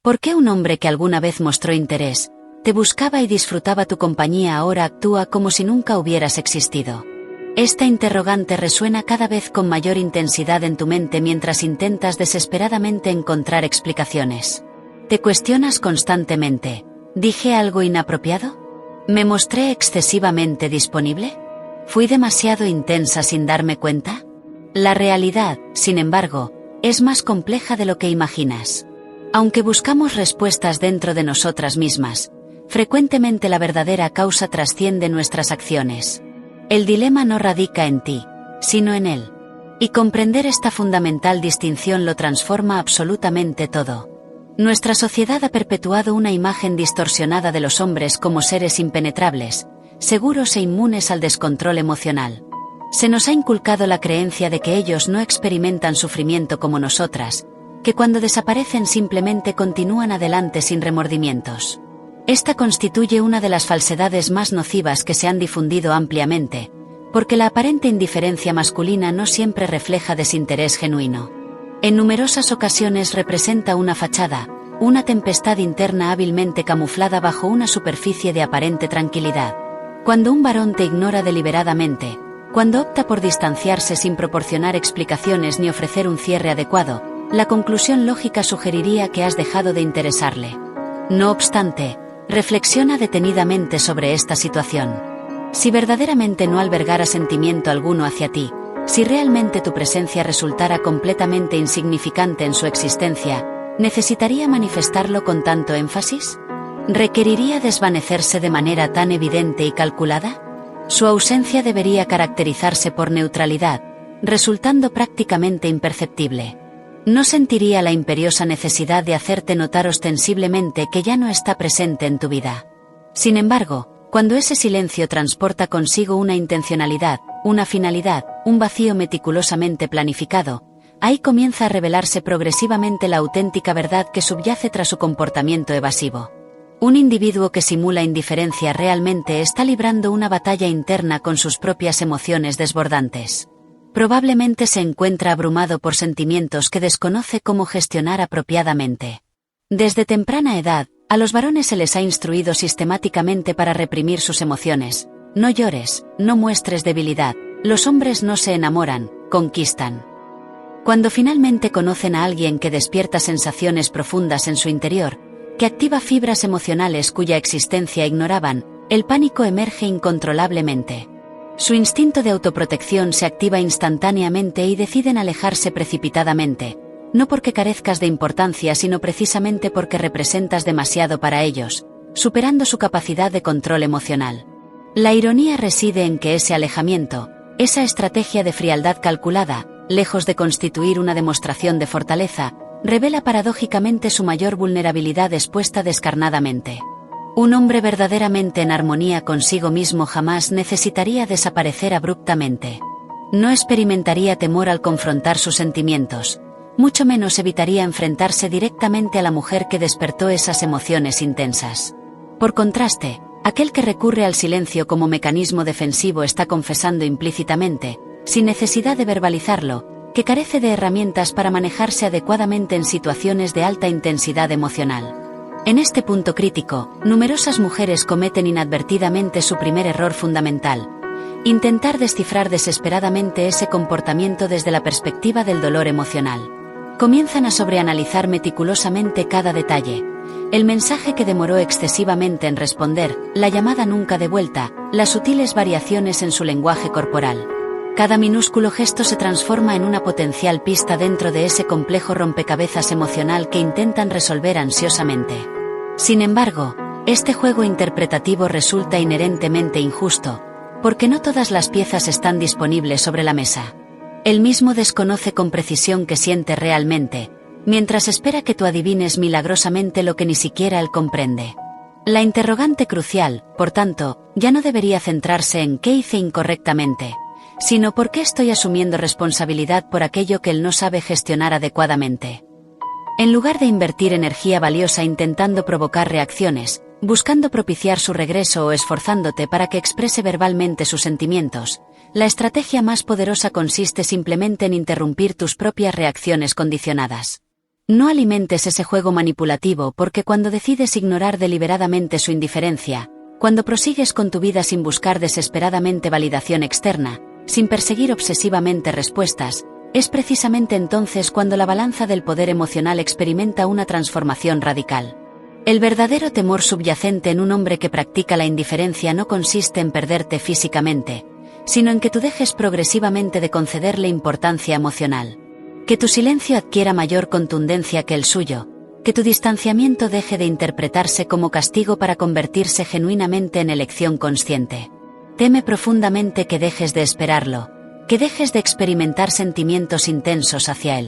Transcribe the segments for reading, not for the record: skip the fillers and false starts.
¿Por qué un hombre que alguna vez mostró interés, te buscaba y disfrutaba tu compañía ahora actúa como si nunca hubieras existido? Esta interrogante resuena cada vez con mayor intensidad en tu mente mientras intentas desesperadamente encontrar explicaciones. Te cuestionas constantemente: ¿dije algo inapropiado? ¿Me mostré excesivamente disponible? ¿Fui demasiado intensa sin darme cuenta? La realidad, sin embargo, es más compleja de lo que imaginas. Aunque buscamos respuestas dentro de nosotras mismas, frecuentemente la verdadera causa trasciende nuestras acciones. El dilema no radica en ti, sino en él. Y comprender esta fundamental distinción lo transforma absolutamente todo. Nuestra sociedad ha perpetuado una imagen distorsionada de los hombres como seres impenetrables, seguros e inmunes al descontrol emocional. Se nos ha inculcado la creencia de que ellos no experimentan sufrimiento como nosotras, que cuando desaparecen simplemente continúan adelante sin remordimientos. Esta constituye una de las falsedades más nocivas que se han difundido ampliamente, porque la aparente indiferencia masculina no siempre refleja desinterés genuino. En numerosas ocasiones representa una fachada, una tempestad interna hábilmente camuflada bajo una superficie de aparente tranquilidad. Cuando un varón te ignora deliberadamente, cuando opta por distanciarse sin proporcionar explicaciones ni ofrecer un cierre adecuado, la conclusión lógica sugeriría que has dejado de interesarle. No obstante, reflexiona detenidamente sobre esta situación. Si verdaderamente no albergara sentimiento alguno hacia ti, si realmente tu presencia resultara completamente insignificante en su existencia, ¿necesitaría manifestarlo con tanto énfasis? ¿Requeriría desvanecerse de manera tan evidente y calculada? Su ausencia debería caracterizarse por neutralidad, resultando prácticamente imperceptible. No sentiría la imperiosa necesidad de hacerte notar ostensiblemente que ya no está presente en tu vida. Sin embargo, cuando ese silencio transporta consigo una intencionalidad, una finalidad, un vacío meticulosamente planificado, ahí comienza a revelarse progresivamente la auténtica verdad que subyace tras su comportamiento evasivo. Un individuo que simula indiferencia realmente está librando una batalla interna con sus propias emociones desbordantes. Probablemente se encuentra abrumado por sentimientos que desconoce cómo gestionar apropiadamente. Desde temprana edad, a los varones se les ha instruido sistemáticamente para reprimir sus emociones. No llores, no muestres debilidad, los hombres no se enamoran, conquistan. Cuando finalmente conocen a alguien que despierta sensaciones profundas en su interior, que activa fibras emocionales cuya existencia ignoraban, el pánico emerge incontrolablemente. Su instinto de autoprotección se activa instantáneamente y deciden alejarse precipitadamente, no porque carezcas de importancia sino precisamente porque representas demasiado para ellos, superando su capacidad de control emocional. La ironía reside en que ese alejamiento, esa estrategia de frialdad calculada, lejos de constituir una demostración de fortaleza, revela paradójicamente su mayor vulnerabilidad expuesta descarnadamente. Un hombre verdaderamente en armonía consigo mismo jamás necesitaría desaparecer abruptamente. No experimentaría temor al confrontar sus sentimientos, mucho menos evitaría enfrentarse directamente a la mujer que despertó esas emociones intensas. Por contraste, aquel que recurre al silencio como mecanismo defensivo está confesando implícitamente, sin necesidad de verbalizarlo, que carece de herramientas para manejarse adecuadamente en situaciones de alta intensidad emocional. En este punto crítico, numerosas mujeres cometen inadvertidamente su primer error fundamental: intentar descifrar desesperadamente ese comportamiento desde la perspectiva del dolor emocional. Comienzan a sobreanalizar meticulosamente cada detalle: el mensaje que demoró excesivamente en responder, la llamada nunca devuelta, las sutiles variaciones en su lenguaje corporal. Cada minúsculo gesto se transforma en una potencial pista dentro de ese complejo rompecabezas emocional que intentan resolver ansiosamente. Sin embargo, este juego interpretativo resulta inherentemente injusto, porque no todas las piezas están disponibles sobre la mesa. Él mismo desconoce con precisión qué siente realmente, mientras espera que tú adivines milagrosamente lo que ni siquiera él comprende. La interrogante crucial, por tanto, ya no debería centrarse en qué hice incorrectamente, sino por qué estoy asumiendo responsabilidad por aquello que él no sabe gestionar adecuadamente. En lugar de invertir energía valiosa intentando provocar reacciones, buscando propiciar su regreso o esforzándote para que exprese verbalmente sus sentimientos, la estrategia más poderosa consiste simplemente en interrumpir tus propias reacciones condicionadas. No alimentes ese juego manipulativo porque cuando decides ignorar deliberadamente su indiferencia, cuando prosigues con tu vida sin buscar desesperadamente validación externa, sin perseguir obsesivamente respuestas, es precisamente entonces cuando la balanza del poder emocional experimenta una transformación radical. El verdadero temor subyacente en un hombre que practica la indiferencia no consiste en perderte físicamente, sino en que tú dejes progresivamente de concederle importancia emocional. Que tu silencio adquiera mayor contundencia que el suyo, que tu distanciamiento deje de interpretarse como castigo para convertirse genuinamente en elección consciente. Teme profundamente que dejes de esperarlo, que dejes de experimentar sentimientos intensos hacia él.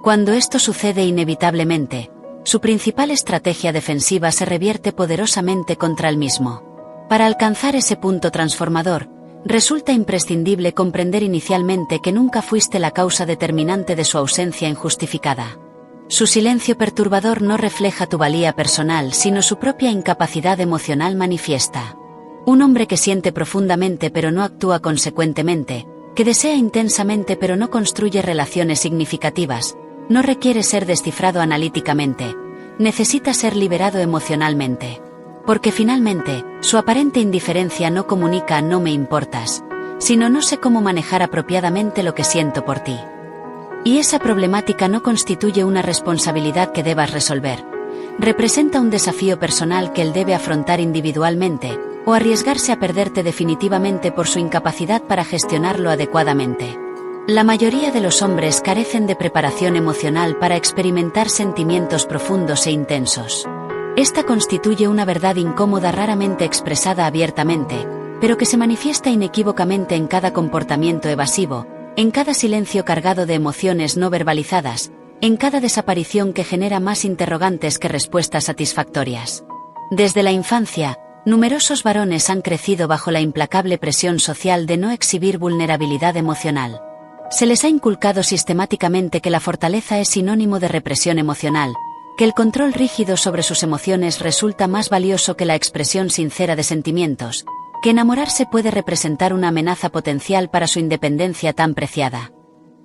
Cuando esto sucede inevitablemente, su principal estrategia defensiva se revierte poderosamente contra él mismo. Para alcanzar ese punto transformador, resulta imprescindible comprender inicialmente que nunca fuiste la causa determinante de su ausencia injustificada. Su silencio perturbador no refleja tu valía personal, sino su propia incapacidad emocional manifiesta. Un hombre que siente profundamente pero no actúa consecuentemente, que desea intensamente pero no construye relaciones significativas, no requiere ser descifrado analíticamente, necesita ser liberado emocionalmente. Porque finalmente, su aparente indiferencia no comunica "no me importas", sino "no sé cómo manejar apropiadamente lo que siento por ti". Y esa problemática no constituye una responsabilidad que debas resolver. Representa un desafío personal que él debe afrontar individualmente, o arriesgarse a perderte definitivamente por su incapacidad para gestionarlo adecuadamente. La mayoría de los hombres carecen de preparación emocional para experimentar sentimientos profundos e intensos. Esta constituye una verdad incómoda raramente expresada abiertamente, pero que se manifiesta inequívocamente en cada comportamiento evasivo, en cada silencio cargado de emociones no verbalizadas, en cada desaparición que genera más interrogantes que respuestas satisfactorias. Desde la infancia, numerosos varones han crecido bajo la implacable presión social de no exhibir vulnerabilidad emocional. Se les ha inculcado sistemáticamente que la fortaleza es sinónimo de represión emocional, que el control rígido sobre sus emociones resulta más valioso que la expresión sincera de sentimientos, que enamorarse puede representar una amenaza potencial para su independencia tan preciada.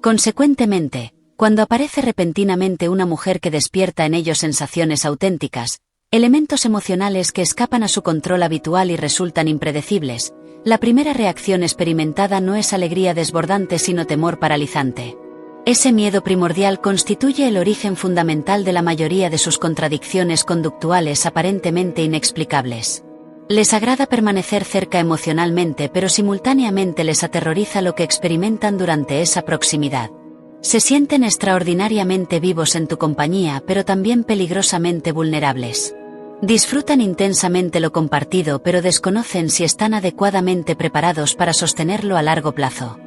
Consecuentemente, cuando aparece repentinamente una mujer que despierta en ellos sensaciones auténticas, elementos emocionales que escapan a su control habitual y resultan impredecibles, la primera reacción experimentada no es alegría desbordante sino temor paralizante. Ese miedo primordial constituye el origen fundamental de la mayoría de sus contradicciones conductuales aparentemente inexplicables. Les agrada permanecer cerca emocionalmente, pero simultáneamente les aterroriza lo que experimentan durante esa proximidad. Se sienten extraordinariamente vivos en tu compañía, pero también peligrosamente vulnerables. Disfrutan intensamente lo compartido, pero desconocen si están adecuadamente preparados para sostenerlo a largo plazo.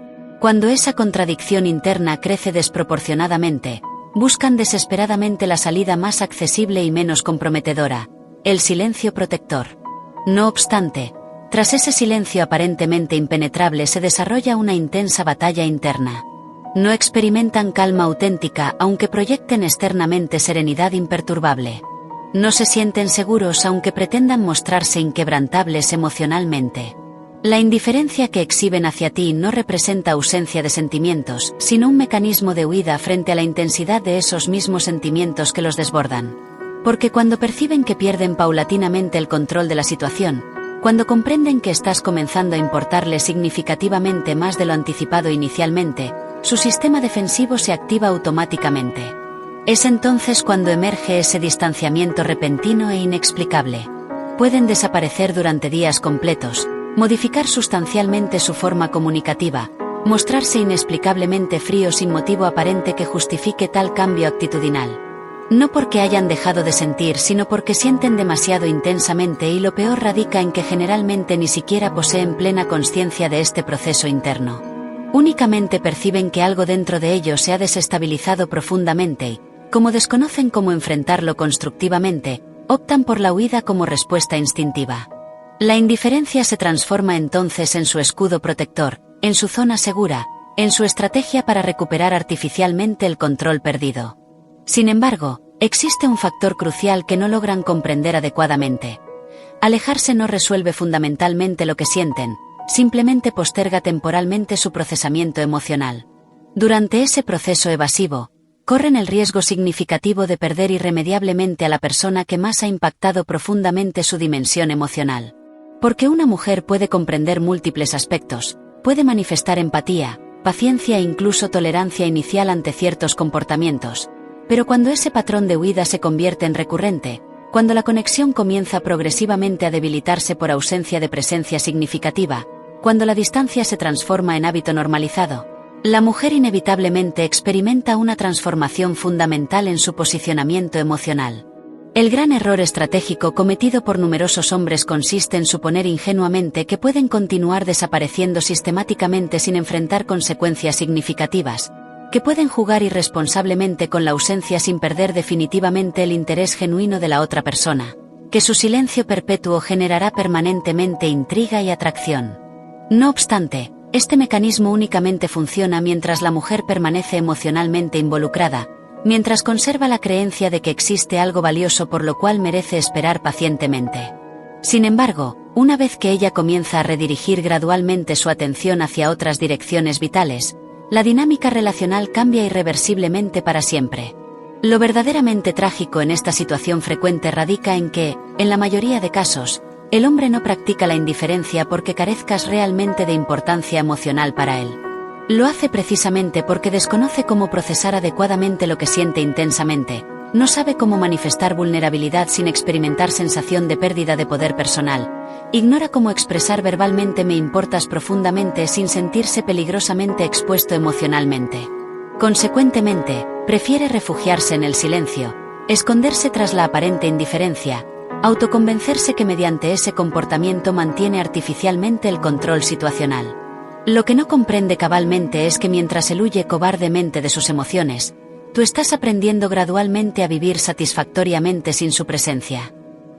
Cuando esa contradicción interna crece desproporcionadamente, buscan desesperadamente la salida más accesible y menos comprometedora, el silencio protector. No obstante, tras ese silencio aparentemente impenetrable se desarrolla una intensa batalla interna. No experimentan calma auténtica aunque proyecten externamente serenidad imperturbable. No se sienten seguros aunque pretendan mostrarse inquebrantables emocionalmente. La indiferencia que exhiben hacia ti no representa ausencia de sentimientos, sino un mecanismo de huida frente a la intensidad de esos mismos sentimientos que los desbordan. Porque cuando perciben que pierden paulatinamente el control de la situación, cuando comprenden que estás comenzando a importarles significativamente más de lo anticipado inicialmente, su sistema defensivo se activa automáticamente. Es entonces cuando emerge ese distanciamiento repentino e inexplicable. Pueden desaparecer durante días completos, modificar sustancialmente su forma comunicativa, mostrarse inexplicablemente fríos sin motivo aparente que justifique tal cambio actitudinal. No porque hayan dejado de sentir, sino porque sienten demasiado intensamente, y lo peor radica en que generalmente ni siquiera poseen plena conciencia de este proceso interno. Únicamente perciben que algo dentro de ellos se ha desestabilizado profundamente y, como desconocen cómo enfrentarlo constructivamente, optan por la huida como respuesta instintiva. La indiferencia se transforma entonces en su escudo protector, en su zona segura, en su estrategia para recuperar artificialmente el control perdido. Sin embargo, existe un factor crucial que no logran comprender adecuadamente. Alejarse no resuelve fundamentalmente lo que sienten, simplemente posterga temporalmente su procesamiento emocional. Durante ese proceso evasivo, corren el riesgo significativo de perder irremediablemente a la persona que más ha impactado profundamente su dimensión emocional. Porque una mujer puede comprender múltiples aspectos, puede manifestar empatía, paciencia e incluso tolerancia inicial ante ciertos comportamientos. Pero cuando ese patrón de huida se convierte en recurrente, cuando la conexión comienza progresivamente a debilitarse por ausencia de presencia significativa, cuando la distancia se transforma en hábito normalizado, la mujer inevitablemente experimenta una transformación fundamental en su posicionamiento emocional. El gran error estratégico cometido por numerosos hombres consiste en suponer ingenuamente que pueden continuar desapareciendo sistemáticamente sin enfrentar consecuencias significativas, que pueden jugar irresponsablemente con la ausencia sin perder definitivamente el interés genuino de la otra persona, que su silencio perpetuo generará permanentemente intriga y atracción. No obstante, este mecanismo únicamente funciona mientras la mujer permanece emocionalmente involucrada, mientras conserva la creencia de que existe algo valioso por lo cual merece esperar pacientemente. Sin embargo, una vez que ella comienza a redirigir gradualmente su atención hacia otras direcciones vitales, la dinámica relacional cambia irreversiblemente para siempre. Lo verdaderamente trágico en esta situación frecuente radica en que, en la mayoría de casos, el hombre no practica la indiferencia porque carezcas realmente de importancia emocional para él. Lo hace precisamente porque desconoce cómo procesar adecuadamente lo que siente intensamente, no sabe cómo manifestar vulnerabilidad sin experimentar sensación de pérdida de poder personal, ignora cómo expresar verbalmente me importas profundamente sin sentirse peligrosamente expuesto emocionalmente. Consecuentemente, prefiere refugiarse en el silencio, esconderse tras la aparente indiferencia, autoconvencerse que mediante ese comportamiento mantiene artificialmente el control situacional. Lo que no comprende cabalmente es que mientras él huye cobardemente de sus emociones, tú estás aprendiendo gradualmente a vivir satisfactoriamente sin su presencia.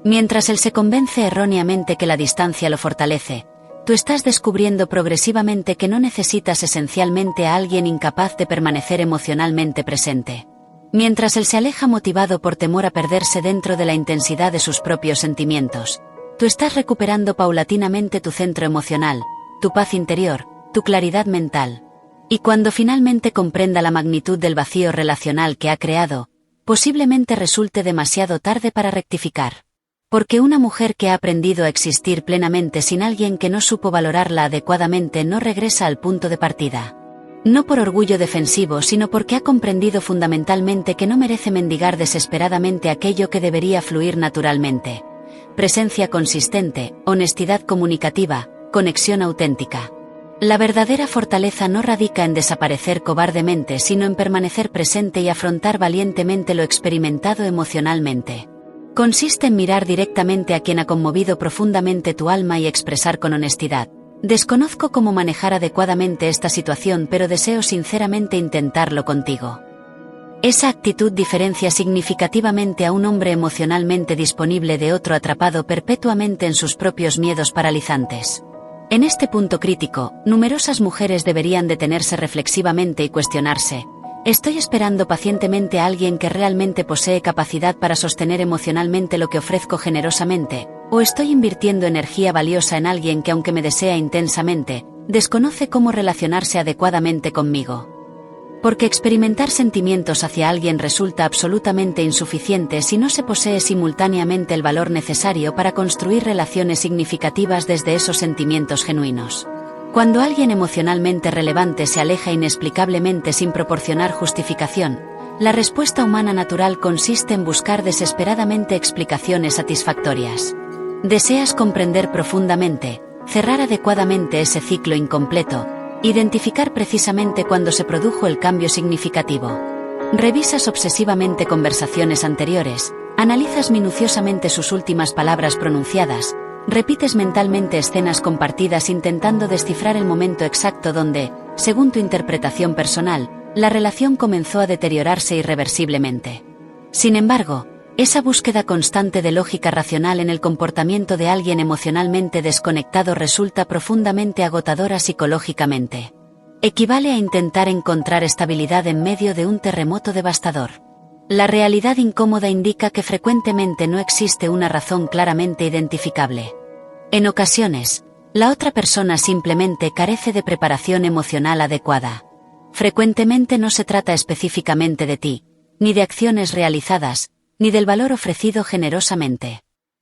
Mientras él se convence erróneamente que la distancia lo fortalece, tú estás descubriendo progresivamente que no necesitas esencialmente a alguien incapaz de permanecer emocionalmente presente. Mientras él se aleja motivado por temor a perderse dentro de la intensidad de sus propios sentimientos, tú estás recuperando paulatinamente tu centro emocional, tu paz interior, tu claridad mental. Y cuando finalmente comprenda la magnitud del vacío relacional que ha creado, posiblemente resulte demasiado tarde para rectificar. Porque una mujer que ha aprendido a existir plenamente sin alguien que no supo valorarla adecuadamente no regresa al punto de partida. No por orgullo defensivo, sino porque ha comprendido fundamentalmente que no merece mendigar desesperadamente aquello que debería fluir naturalmente. Presencia consistente, honestidad comunicativa, conexión auténtica. La verdadera fortaleza no radica en desaparecer cobardemente, sino en permanecer presente y afrontar valientemente lo experimentado emocionalmente. Consiste en mirar directamente a quien ha conmovido profundamente tu alma y expresar con honestidad: desconozco cómo manejar adecuadamente esta situación, pero deseo sinceramente intentarlo contigo. Esa actitud diferencia significativamente a un hombre emocionalmente disponible de otro atrapado perpetuamente en sus propios miedos paralizantes. En este punto crítico, numerosas mujeres deberían detenerse reflexivamente y cuestionarse: ¿estoy esperando pacientemente a alguien que realmente posee capacidad para sostener emocionalmente lo que ofrezco generosamente? ¿O estoy invirtiendo energía valiosa en alguien que, aunque me desea intensamente, desconoce cómo relacionarse adecuadamente conmigo? Porque experimentar sentimientos hacia alguien resulta absolutamente insuficiente si no se posee simultáneamente el valor necesario para construir relaciones significativas desde esos sentimientos genuinos. Cuando alguien emocionalmente relevante se aleja inexplicablemente sin proporcionar justificación, la respuesta humana natural consiste en buscar desesperadamente explicaciones satisfactorias. Deseas comprender profundamente, cerrar adecuadamente ese ciclo incompleto, identificar precisamente cuándo se produjo el cambio significativo. Revisas obsesivamente conversaciones anteriores, analizas minuciosamente sus últimas palabras pronunciadas, repites mentalmente escenas compartidas intentando descifrar el momento exacto donde, según tu interpretación personal, la relación comenzó a deteriorarse irreversiblemente. Sin embargo, esa búsqueda constante de lógica racional en el comportamiento de alguien emocionalmente desconectado resulta profundamente agotadora psicológicamente. Equivale a intentar encontrar estabilidad en medio de un terremoto devastador. La realidad incómoda indica que frecuentemente no existe una razón claramente identificable. En ocasiones, la otra persona simplemente carece de preparación emocional adecuada. Frecuentemente no se trata específicamente de ti, ni de acciones realizadas, ni del valor ofrecido generosamente.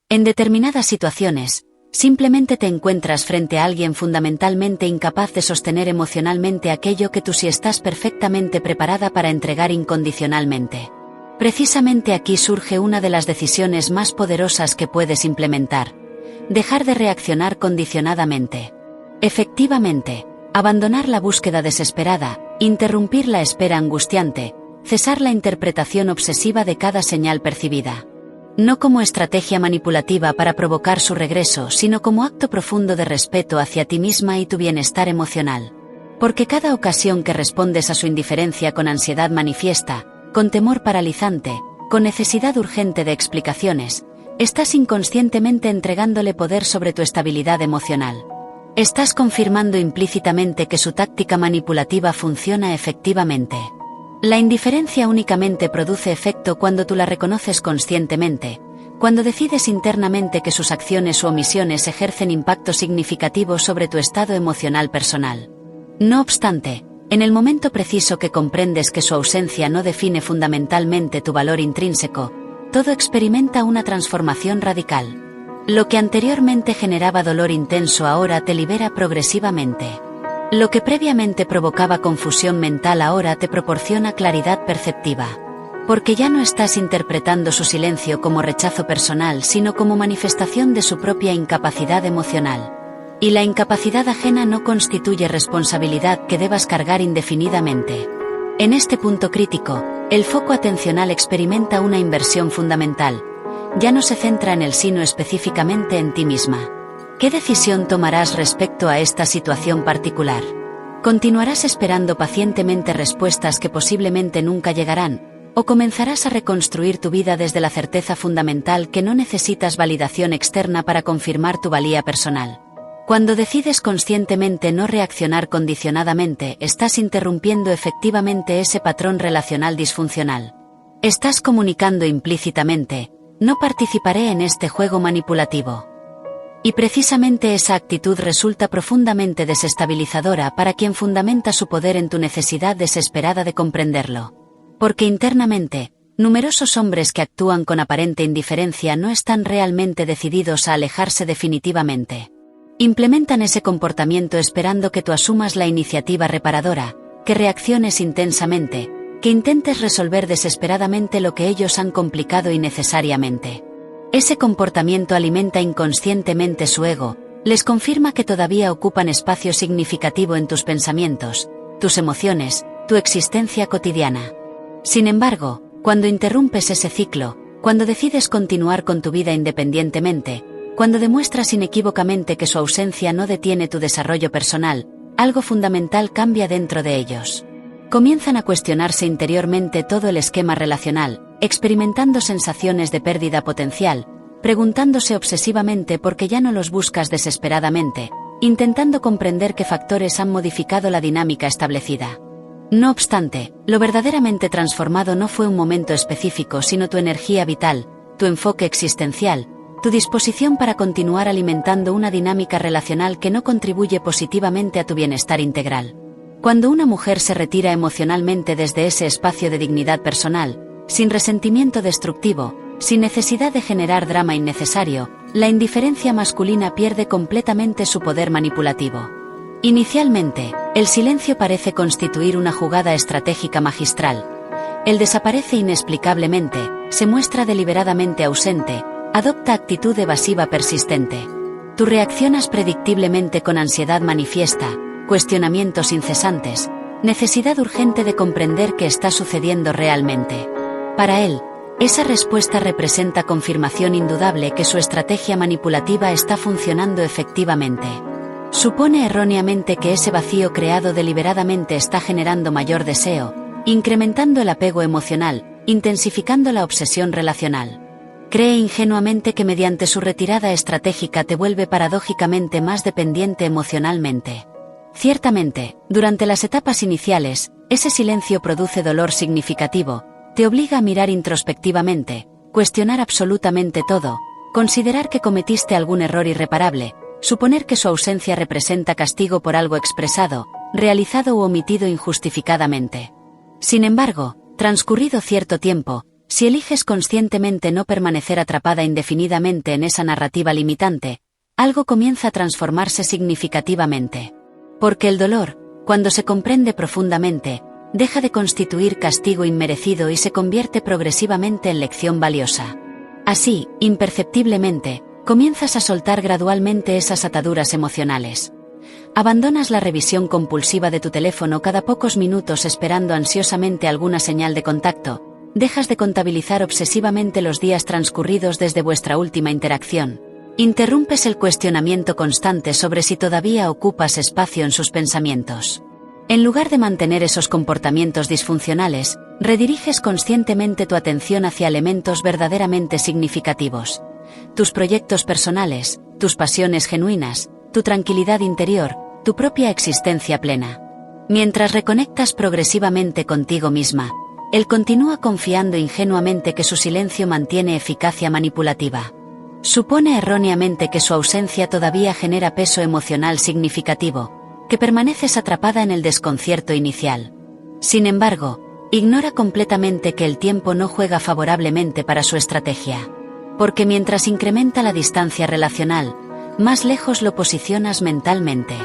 En determinadas situaciones, simplemente te encuentras frente a alguien fundamentalmente incapaz de sostener emocionalmente aquello que tú sí estás perfectamente preparada para entregar incondicionalmente. Precisamente aquí surge una de las decisiones más poderosas que puedes implementar: dejar de reaccionar condicionadamente. Efectivamente, abandonar la búsqueda desesperada, interrumpir la espera angustiante, cesar la interpretación obsesiva de cada señal percibida. No como estrategia manipulativa para provocar su regreso, sino como acto profundo de respeto hacia ti misma y tu bienestar emocional. Porque cada ocasión que respondes a su indiferencia con ansiedad manifiesta, con temor paralizante, con necesidad urgente de explicaciones, estás inconscientemente entregándole poder sobre tu estabilidad emocional. Estás confirmando implícitamente que su táctica manipulativa funciona efectivamente. La indiferencia únicamente produce efecto cuando tú la reconoces conscientemente, cuando decides internamente que sus acciones u omisiones ejercen impacto significativo sobre tu estado emocional personal. No obstante, en el momento preciso que comprendes que su ausencia no define fundamentalmente tu valor intrínseco, todo experimenta una transformación radical. Lo que anteriormente generaba dolor intenso ahora te libera progresivamente. Lo que previamente provocaba confusión mental ahora te proporciona claridad perceptiva. Porque ya no estás interpretando su silencio como rechazo personal, sino como manifestación de su propia incapacidad emocional. Y la incapacidad ajena no constituye responsabilidad que debas cargar indefinidamente. En este punto crítico, el foco atencional experimenta una inversión fundamental. Ya no se centra en él sino específicamente en ti misma. ¿Qué decisión tomarás respecto a esta situación particular? ¿Continuarás esperando pacientemente respuestas que posiblemente nunca llegarán? ¿O comenzarás a reconstruir tu vida desde la certeza fundamental que no necesitas validación externa para confirmar tu valía personal? Cuando decides conscientemente no reaccionar condicionadamente, estás interrumpiendo efectivamente ese patrón relacional disfuncional. Estás comunicando implícitamente: no participaré en este juego manipulativo. Y precisamente esa actitud resulta profundamente desestabilizadora para quien fundamenta su poder en tu necesidad desesperada de comprenderlo. Porque internamente, numerosos hombres que actúan con aparente indiferencia no están realmente decididos a alejarse definitivamente. Implementan ese comportamiento esperando que tú asumas la iniciativa reparadora, que reacciones intensamente, que intentes resolver desesperadamente lo que ellos han complicado innecesariamente. Ese comportamiento alimenta inconscientemente su ego, les confirma que todavía ocupan espacio significativo en tus pensamientos, tus emociones, tu existencia cotidiana. Sin embargo, cuando interrumpes ese ciclo, cuando decides continuar con tu vida independientemente, cuando demuestras inequívocamente que su ausencia no detiene tu desarrollo personal, algo fundamental cambia dentro de ellos. Comienzan a cuestionarse interiormente todo el esquema relacional, experimentando sensaciones de pérdida potencial, preguntándose obsesivamente por qué ya no los buscas desesperadamente, intentando comprender qué factores han modificado la dinámica establecida. No obstante, lo verdaderamente transformado no fue un momento específico sino tu energía vital, tu enfoque existencial, tu disposición para continuar alimentando una dinámica relacional que no contribuye positivamente a tu bienestar integral. Cuando una mujer se retira emocionalmente desde ese espacio de dignidad personal, sin resentimiento destructivo, sin necesidad de generar drama innecesario, la indiferencia masculina pierde completamente su poder manipulativo. Inicialmente, el silencio parece constituir una jugada estratégica magistral. Él desaparece inexplicablemente, se muestra deliberadamente ausente, adopta actitud evasiva persistente. Tú reaccionas predictiblemente con ansiedad manifiesta, cuestionamientos incesantes, necesidad urgente de comprender qué está sucediendo realmente. Para él, esa respuesta representa confirmación indudable que su estrategia manipulativa está funcionando efectivamente. Supone erróneamente que ese vacío creado deliberadamente está generando mayor deseo, incrementando el apego emocional, intensificando la obsesión relacional. Cree ingenuamente que mediante su retirada estratégica te vuelve paradójicamente más dependiente emocionalmente. Ciertamente, durante las etapas iniciales, ese silencio produce dolor significativo, te obliga a mirar introspectivamente, cuestionar absolutamente todo, considerar que cometiste algún error irreparable, suponer que su ausencia representa castigo por algo expresado, realizado u omitido injustificadamente. Sin embargo, transcurrido cierto tiempo, si eliges conscientemente no permanecer atrapada indefinidamente en esa narrativa limitante, algo comienza a transformarse significativamente. Porque el dolor, cuando se comprende profundamente, deja de constituir castigo inmerecido y se convierte progresivamente en lección valiosa. Así, imperceptiblemente, comienzas a soltar gradualmente esas ataduras emocionales. Abandonas la revisión compulsiva de tu teléfono cada pocos minutos esperando ansiosamente alguna señal de contacto, dejas de contabilizar obsesivamente los días transcurridos desde vuestra última interacción. Interrumpes el cuestionamiento constante sobre si todavía ocupas espacio en sus pensamientos. En lugar de mantener esos comportamientos disfuncionales, rediriges conscientemente tu atención hacia elementos verdaderamente significativos. Tus proyectos personales, tus pasiones genuinas, tu tranquilidad interior, tu propia existencia plena. Mientras reconectas progresivamente contigo misma, él continúa confiando ingenuamente que su silencio mantiene eficacia manipulativa. Supone erróneamente que su ausencia todavía genera peso emocional significativo, que permaneces atrapada en el desconcierto inicial. Sin embargo, ignora completamente que el tiempo no juega favorablemente para su estrategia. Porque mientras incrementa la distancia relacional, más lejos lo posicionas mentalmente.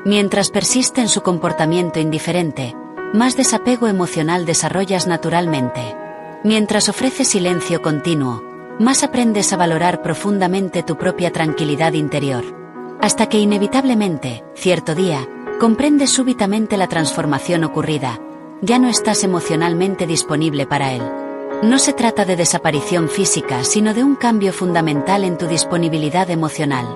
Mientras persiste en su comportamiento indiferente, más desapego emocional desarrollas naturalmente. Mientras ofrece silencio continuo, más aprendes a valorar profundamente tu propia tranquilidad interior. Hasta que inevitablemente, cierto día, comprendes súbitamente la transformación ocurrida. Ya no estás emocionalmente disponible para él. No se trata de desaparición física, sino de un cambio fundamental en tu disponibilidad emocional.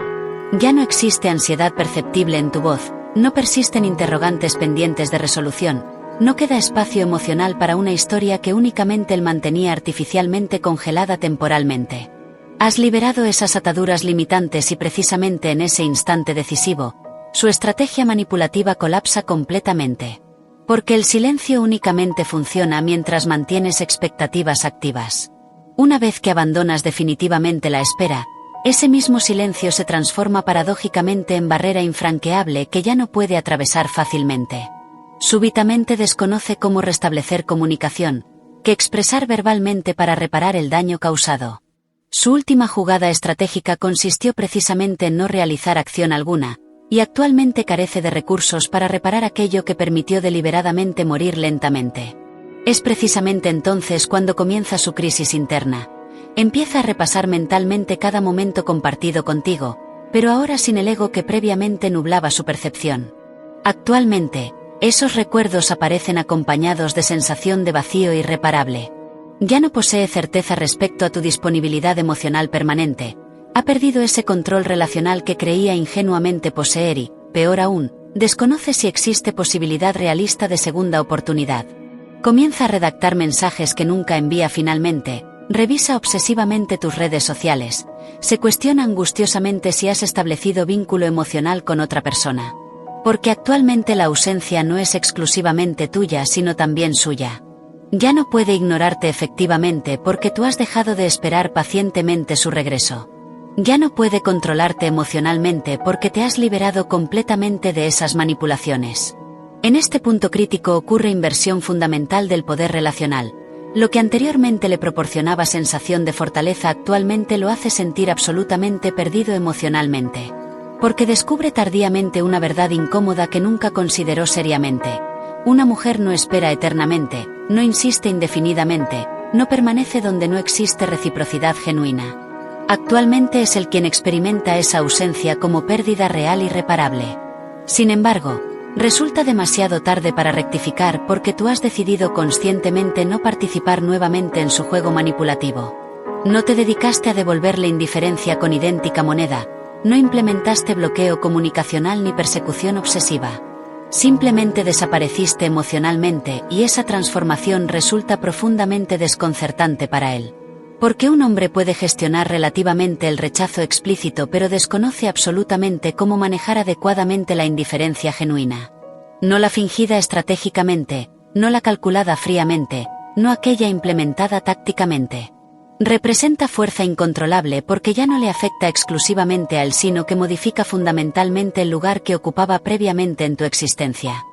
Ya no existe ansiedad perceptible en tu voz, no persisten interrogantes pendientes de resolución, no queda espacio emocional para una historia que únicamente él mantenía artificialmente congelada temporalmente. Has liberado esas ataduras limitantes y precisamente en ese instante decisivo, su estrategia manipulativa colapsa completamente. Porque el silencio únicamente funciona mientras mantienes expectativas activas. Una vez que abandonas definitivamente la espera, ese mismo silencio se transforma paradójicamente en barrera infranqueable que ya no puede atravesar fácilmente. Súbitamente desconoce cómo restablecer comunicación, que expresar verbalmente para reparar el daño causado. Su última jugada estratégica consistió precisamente en no realizar acción alguna, y actualmente carece de recursos para reparar aquello que permitió deliberadamente morir lentamente. Es precisamente entonces cuando comienza su crisis interna. Empieza a repasar mentalmente cada momento compartido contigo, pero ahora sin el ego que previamente nublaba su percepción. Actualmente, esos recuerdos aparecen acompañados de sensación de vacío irreparable. Ya no posee certeza respecto a tu disponibilidad emocional permanente. Ha perdido ese control relacional que creía ingenuamente poseer y, peor aún, desconoce si existe posibilidad realista de segunda oportunidad. Comienza a redactar mensajes que nunca envía finalmente, revisa obsesivamente tus redes sociales, se cuestiona angustiosamente si has establecido vínculo emocional con otra persona. Porque actualmente la ausencia no es exclusivamente tuya sino también suya. Ya no puede ignorarte efectivamente porque tú has dejado de esperar pacientemente su regreso. Ya no puede controlarte emocionalmente porque te has liberado completamente de esas manipulaciones. En este punto crítico ocurre inversión fundamental del poder relacional. Lo que anteriormente le proporcionaba sensación de fortaleza actualmente lo hace sentir absolutamente perdido emocionalmente. Porque descubre tardíamente una verdad incómoda que nunca consideró seriamente. Una mujer no espera eternamente, no insiste indefinidamente, no permanece donde no existe reciprocidad genuina. Actualmente es él quien experimenta esa ausencia como pérdida real y irreparable. Sin embargo, resulta demasiado tarde para rectificar porque tú has decidido conscientemente no participar nuevamente en su juego manipulativo. No te dedicaste a devolverle indiferencia con idéntica moneda, no implementaste bloqueo comunicacional ni persecución obsesiva. Simplemente desapareciste emocionalmente y esa transformación resulta profundamente desconcertante para él. Porque un hombre puede gestionar relativamente el rechazo explícito pero desconoce absolutamente cómo manejar adecuadamente la indiferencia genuina. No la fingida estratégicamente, no la calculada fríamente, no aquella implementada tácticamente. Representa fuerza incontrolable porque ya no le afecta exclusivamente a él sino que modifica fundamentalmente el lugar que ocupaba previamente en tu existencia.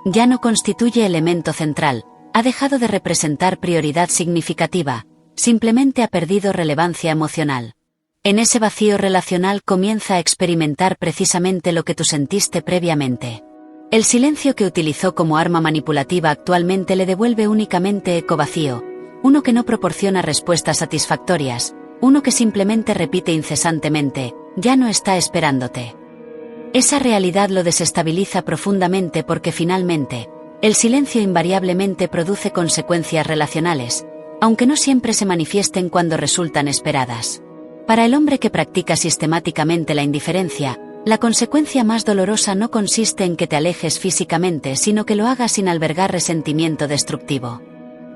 Ya no constituye elemento central, ha dejado de representar prioridad significativa, simplemente ha perdido relevancia emocional. En ese vacío relacional comienza a experimentar precisamente lo que tú sentiste previamente. El silencio que utilizó como arma manipulativa actualmente le devuelve únicamente eco vacío, uno que no proporciona respuestas satisfactorias, uno que simplemente repite incesantemente, ya no está esperándote. Esa realidad lo desestabiliza profundamente porque finalmente, el silencio invariablemente produce consecuencias relacionales, aunque no siempre se manifiesten cuando resultan esperadas. Para el hombre que practica sistemáticamente la indiferencia, la consecuencia más dolorosa no consiste en que te alejes físicamente, sino que lo hagas sin albergar resentimiento destructivo.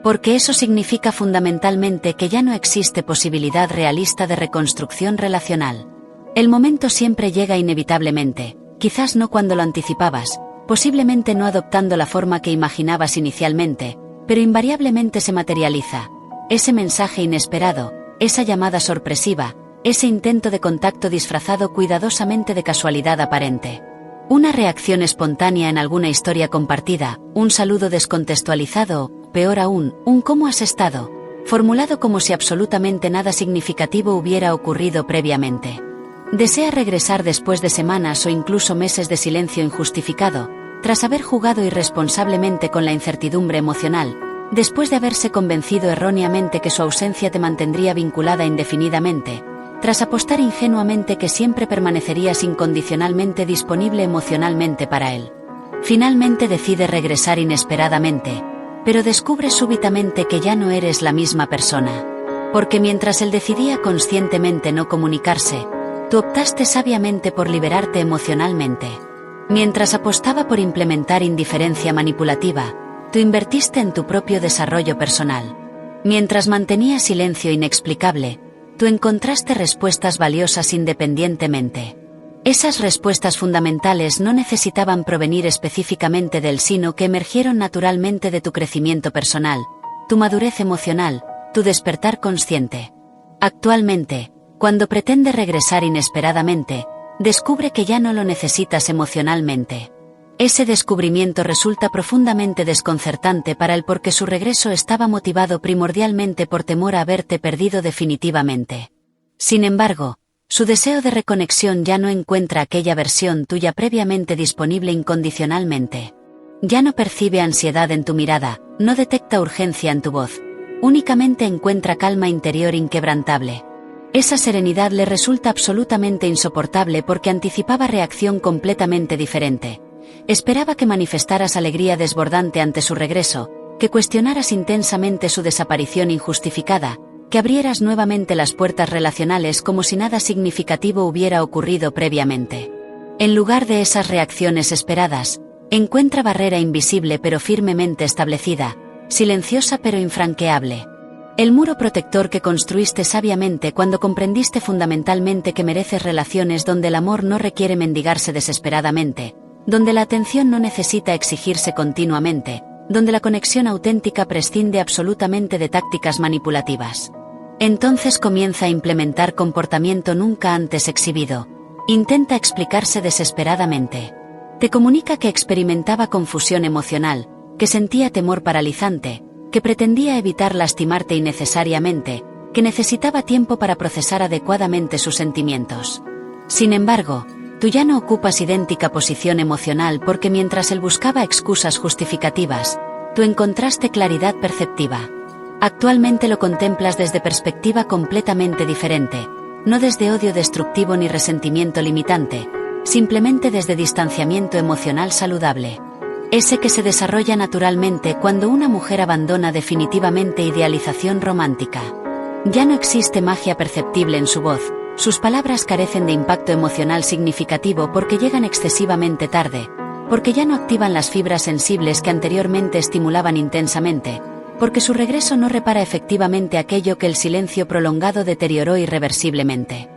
Porque eso significa fundamentalmente que ya no existe posibilidad realista de reconstrucción relacional. El momento siempre llega inevitablemente, quizás no cuando lo anticipabas, posiblemente no adoptando la forma que imaginabas inicialmente, pero invariablemente se materializa. Ese mensaje inesperado, esa llamada sorpresiva, ese intento de contacto disfrazado cuidadosamente de casualidad aparente. Una reacción espontánea en alguna historia compartida, un saludo descontextualizado, peor aún, un ¿cómo has estado?, formulado como si absolutamente nada significativo hubiera ocurrido previamente. Desea regresar después de semanas o incluso meses de silencio injustificado, tras haber jugado irresponsablemente con la incertidumbre emocional, después de haberse convencido erróneamente que su ausencia te mantendría vinculada indefinidamente, tras apostar ingenuamente que siempre permanecerías incondicionalmente disponible emocionalmente para él. Finalmente decide regresar inesperadamente, pero descubre súbitamente que ya no eres la misma persona. Porque mientras él decidía conscientemente no comunicarse, tú optaste sabiamente por liberarte emocionalmente. Mientras apostaba por implementar indiferencia manipulativa, tú invertiste en tu propio desarrollo personal. Mientras mantenía silencio inexplicable, tú encontraste respuestas valiosas independientemente. Esas respuestas fundamentales no necesitaban provenir específicamente del sino que emergieron naturalmente de tu crecimiento personal, tu madurez emocional, tu despertar consciente. Actualmente, cuando pretende regresar inesperadamente, descubre que ya no lo necesitas emocionalmente. Ese descubrimiento resulta profundamente desconcertante para él porque su regreso estaba motivado primordialmente por temor a haberte perdido definitivamente. Sin embargo, su deseo de reconexión ya no encuentra aquella versión tuya previamente disponible incondicionalmente. Ya no percibe ansiedad en tu mirada, no detecta urgencia en tu voz, únicamente encuentra calma interior inquebrantable. Esa serenidad le resulta absolutamente insoportable porque anticipaba reacción completamente diferente. Esperaba que manifestaras alegría desbordante ante su regreso, que cuestionaras intensamente su desaparición injustificada, que abrieras nuevamente las puertas relacionales como si nada significativo hubiera ocurrido previamente. En lugar de esas reacciones esperadas, encuentra barrera invisible pero firmemente establecida, silenciosa pero infranqueable. El muro protector que construiste sabiamente cuando comprendiste fundamentalmente que mereces relaciones donde el amor no requiere mendigarse desesperadamente, donde la atención no necesita exigirse continuamente, donde la conexión auténtica prescinde absolutamente de tácticas manipulativas. Entonces comienza a implementar comportamiento nunca antes exhibido. Intenta explicarse desesperadamente. Te comunica que experimentaba confusión emocional, que sentía temor paralizante, que pretendía evitar lastimarte innecesariamente, que necesitaba tiempo para procesar adecuadamente sus sentimientos. Sin embargo, tú ya no ocupas idéntica posición emocional porque mientras él buscaba excusas justificativas, tú encontraste claridad perceptiva. Actualmente lo contemplas desde perspectiva completamente diferente, no desde odio destructivo ni resentimiento limitante, simplemente desde distanciamiento emocional saludable. Ese que se desarrolla naturalmente cuando una mujer abandona definitivamente idealización romántica. Ya no existe magia perceptible en su voz. Sus palabras carecen de impacto emocional significativo porque llegan excesivamente tarde, porque ya no activan las fibras sensibles que anteriormente estimulaban intensamente, porque su regreso no repara efectivamente aquello que el silencio prolongado deterioró irreversiblemente.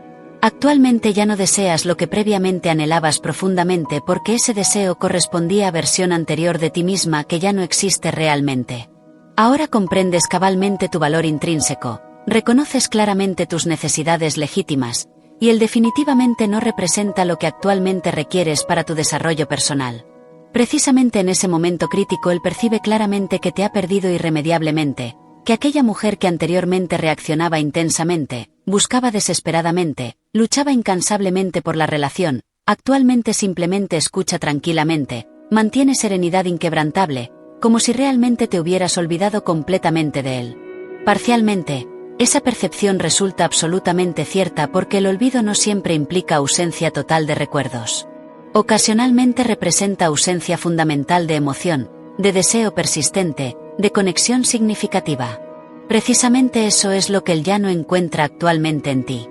Actualmente ya no deseas lo que previamente anhelabas profundamente porque ese deseo correspondía a versión anterior de ti misma que ya no existe realmente. Ahora comprendes cabalmente tu valor intrínseco. Reconoces claramente tus necesidades legítimas, y él definitivamente no representa lo que actualmente requieres para tu desarrollo personal. Precisamente en ese momento crítico él percibe claramente que te ha perdido irremediablemente, que aquella mujer que anteriormente reaccionaba intensamente, buscaba desesperadamente, luchaba incansablemente por la relación, actualmente simplemente escucha tranquilamente, mantiene serenidad inquebrantable, como si realmente te hubieras olvidado completamente de él. Parcialmente, esa percepción resulta absolutamente cierta porque el olvido no siempre implica ausencia total de recuerdos. Ocasionalmente representa ausencia fundamental de emoción, de deseo persistente, de conexión significativa. Precisamente eso es lo que él ya no encuentra actualmente en ti.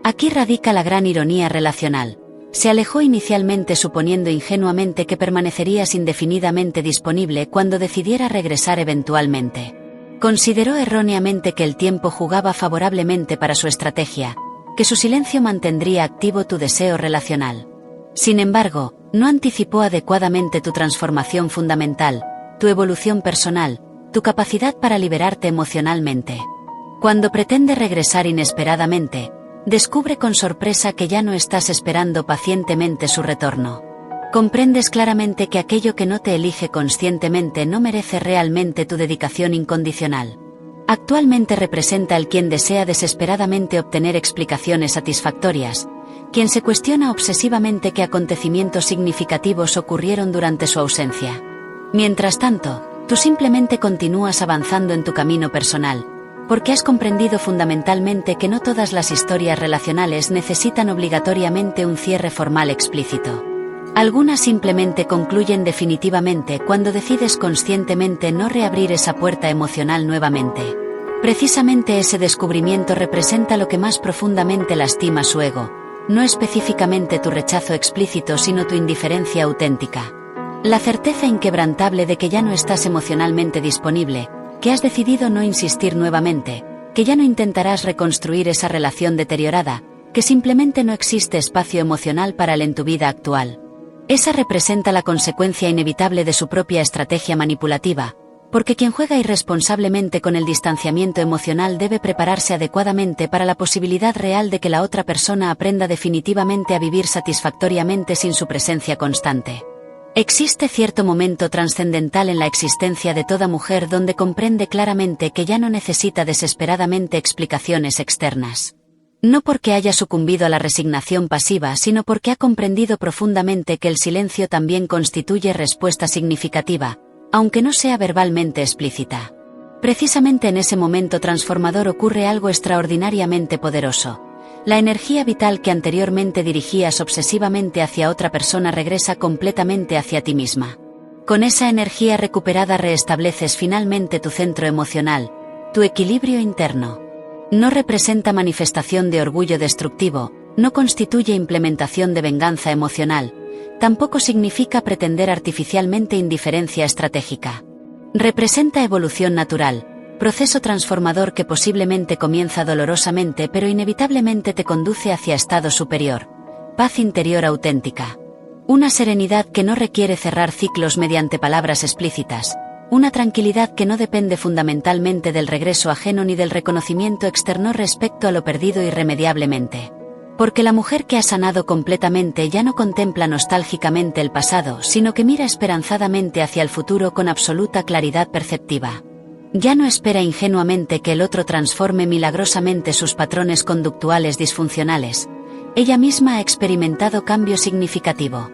Aquí radica la gran ironía relacional. Se alejó inicialmente suponiendo ingenuamente que permanecerías indefinidamente disponible cuando decidiera regresar eventualmente. Consideró erróneamente que el tiempo jugaba favorablemente para su estrategia, que su silencio mantendría activo tu deseo relacional. Sin embargo, no anticipó adecuadamente tu transformación fundamental, tu evolución personal, tu capacidad para liberarte emocionalmente. Cuando pretende regresar inesperadamente, descubre con sorpresa que ya no estás esperando pacientemente su retorno. Comprendes claramente que aquello que no te elige conscientemente no merece realmente tu dedicación incondicional. Actualmente representa el quien desea desesperadamente obtener explicaciones satisfactorias, quien se cuestiona obsesivamente qué acontecimientos significativos ocurrieron durante su ausencia. Mientras tanto, tú simplemente continúas avanzando en tu camino personal, porque has comprendido fundamentalmente que no todas las historias relacionales necesitan obligatoriamente un cierre formal explícito. Algunas simplemente concluyen definitivamente cuando decides conscientemente no reabrir esa puerta emocional nuevamente. Precisamente ese descubrimiento representa lo que más profundamente lastima su ego, no específicamente tu rechazo explícito sino tu indiferencia auténtica. La certeza inquebrantable de que ya no estás emocionalmente disponible, que has decidido no insistir nuevamente, que ya no intentarás reconstruir esa relación deteriorada, que simplemente no existe espacio emocional para él en tu vida actual. Esa representa la consecuencia inevitable de su propia estrategia manipulativa, porque quien juega irresponsablemente con el distanciamiento emocional debe prepararse adecuadamente para la posibilidad real de que la otra persona aprenda definitivamente a vivir satisfactoriamente sin su presencia constante. Existe cierto momento trascendental en la existencia de toda mujer donde comprende claramente que ya no necesita desesperadamente explicaciones externas. No porque haya sucumbido a la resignación pasiva, sino porque ha comprendido profundamente que el silencio también constituye respuesta significativa, aunque no sea verbalmente explícita. Precisamente en ese momento transformador ocurre algo extraordinariamente poderoso. La energía vital que anteriormente dirigías obsesivamente hacia otra persona regresa completamente hacia ti misma. Con esa energía recuperada restableces finalmente tu centro emocional, tu equilibrio interno. No representa manifestación de orgullo destructivo, no constituye implementación de venganza emocional, tampoco significa pretender artificialmente indiferencia estratégica. Representa evolución natural, proceso transformador que posiblemente comienza dolorosamente pero inevitablemente te conduce hacia estado superior, paz interior auténtica. Una serenidad que no requiere cerrar ciclos mediante palabras explícitas, una tranquilidad que no depende fundamentalmente del regreso ajeno ni del reconocimiento externo respecto a lo perdido irremediablemente. Porque la mujer que ha sanado completamente ya no contempla nostálgicamente el pasado, sino que mira esperanzadamente hacia el futuro con absoluta claridad perceptiva. Ya no espera ingenuamente que el otro transforme milagrosamente sus patrones conductuales disfuncionales. Ella misma ha experimentado cambio significativo.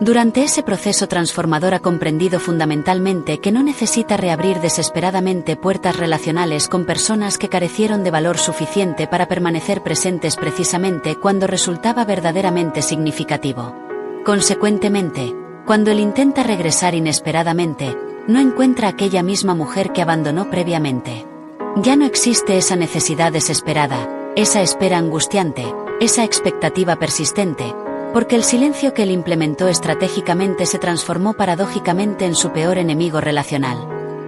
Durante ese proceso transformador ha comprendido fundamentalmente que no necesita reabrir desesperadamente puertas relacionales con personas que carecieron de valor suficiente para permanecer presentes precisamente cuando resultaba verdaderamente significativo. Consecuentemente, cuando él intenta regresar inesperadamente, no encuentra aquella misma mujer que abandonó previamente. Ya no existe esa necesidad desesperada, esa espera angustiante, esa expectativa persistente, porque el silencio que él implementó estratégicamente se transformó paradójicamente en su peor enemigo relacional.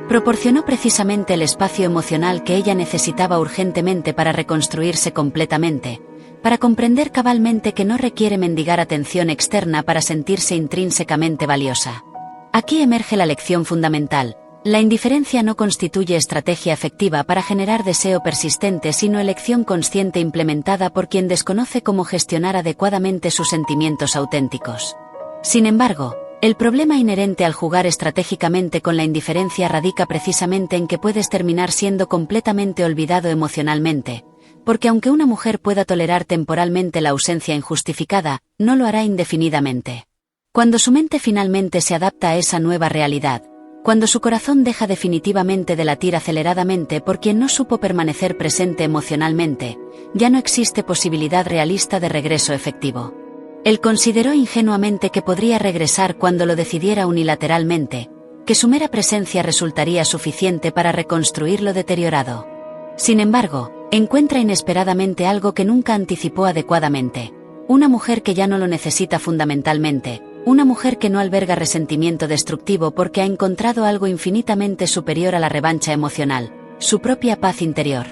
Proporcionó precisamente el espacio emocional que ella necesitaba urgentemente para reconstruirse completamente, para comprender cabalmente que no requiere mendigar atención externa para sentirse intrínsecamente valiosa. Aquí emerge la lección fundamental. La indiferencia no constituye estrategia efectiva para generar deseo persistente sino elección consciente implementada por quien desconoce cómo gestionar adecuadamente sus sentimientos auténticos. Sin embargo, El problema inherente al jugar estratégicamente con la indiferencia radica precisamente en que puedes terminar siendo completamente olvidado emocionalmente, porque aunque una mujer pueda tolerar temporalmente la ausencia injustificada, no lo hará indefinidamente. Cuando su mente finalmente se adapta a esa nueva realidad, cuando su corazón deja definitivamente de latir aceleradamente por quien no supo permanecer presente emocionalmente, ya no existe posibilidad realista de regreso efectivo. Él consideró ingenuamente que podría regresar cuando lo decidiera unilateralmente, que su mera presencia resultaría suficiente para reconstruir lo deteriorado. Sin embargo, encuentra inesperadamente algo que nunca anticipó adecuadamente: una mujer que ya no lo necesita fundamentalmente, una mujer que no alberga resentimiento destructivo porque ha encontrado algo infinitamente superior a la revancha emocional, su propia paz interior.